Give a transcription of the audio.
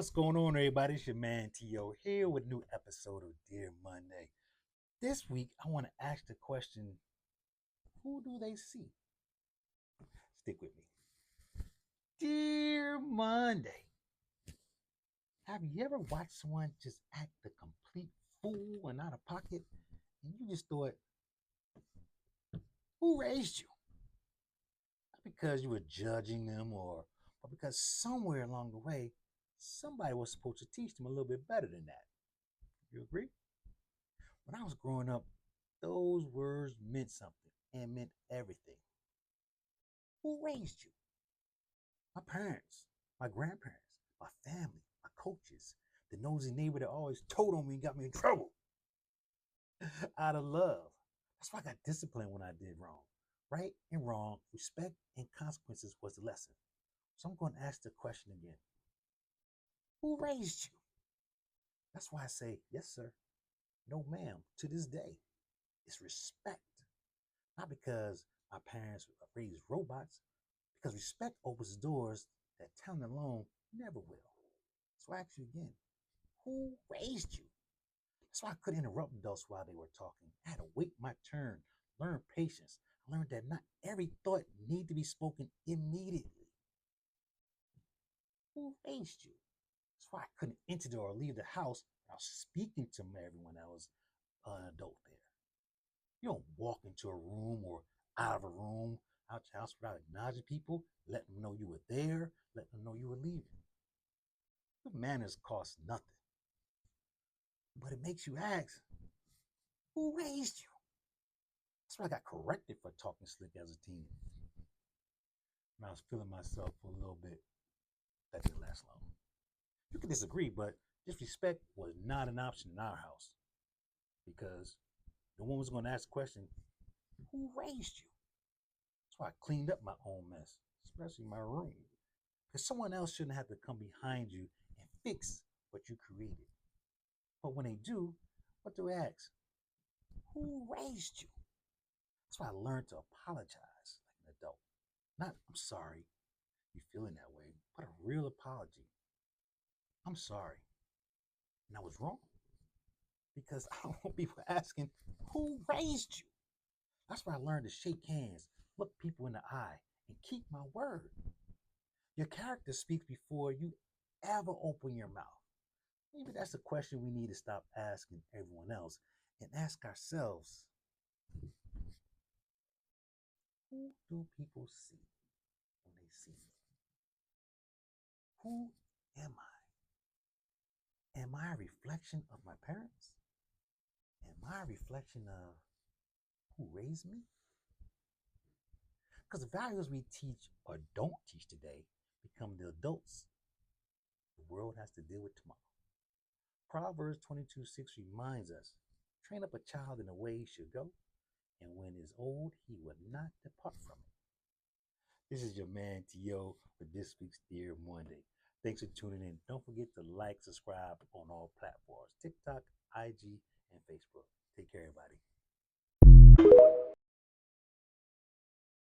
What's going on, everybody? It's your man T.O. here with a new episode of Dear Monday. This week, I want to ask the question, who do they see? Stick with me. Dear Monday, have you ever watched someone just act a complete fool and out of pocket, and you just thought, who raised you? Not because you were judging them but because somewhere along the way, somebody was supposed to teach them a little bit better than that. You agree? When I was growing up, those words meant something and meant everything. Who raised you? My parents, my grandparents, my family, my coaches, the nosy neighbor that always told on me and got me in trouble. Out of love. That's why I got disciplined when I did wrong. Right and wrong, respect and consequences was the lesson. So I'm going to ask the question again. Who raised you? That's why I say, yes, sir. No, ma'am, to this day. It's respect. Not because my parents raised robots, because respect opens doors that talent alone never will. So I ask you again, who raised you? That's why I couldn't interrupt adults while they were talking. I had to wait my turn, learn patience. I learned that not every thought need to be spoken immediately. Who raised you? That's why I couldn't enter the or leave the house without speaking to everyone that was an adult there. You don't walk into a room or out of a room, out your house without acknowledging people, letting them know you were there, letting them know you were leaving. Good manners cost nothing. But it makes you ask, who raised you? That's why I got corrected for talking slick as a teen. And I was feeling myself for a little bit. That didn't last long. You can disagree, but disrespect was not an option in our house because no one was going to ask the question, who raised you? That's why I cleaned up my own mess, especially my room. Because someone else shouldn't have to come behind you and fix what you created. But when they do, what do we ask? Who raised you? That's why I learned to apologize like an adult. Not, I'm sorry you're feeling that way, but a real apology. I'm sorry. And I was wrong. Because I don't want people asking, who raised you? That's why I learned to shake hands, look people in the eye, and keep my word. Your character speaks before you ever open your mouth. Maybe that's a question we need to stop asking everyone else and ask ourselves, who do people see when they see me? Who am I? Am I a reflection of my parents? Am I a reflection of who raised me? Because the values we teach or don't teach today become the adults the world has to deal with tomorrow. Proverbs 22:6 reminds us, train up a child in the way he should go, and when he is old, he will not depart from it. This is your man T.O. with this week's Dear Monday. Thanks for tuning in. Don't forget to like, subscribe on all platforms, TikTok, IG, and Facebook. Take care, everybody.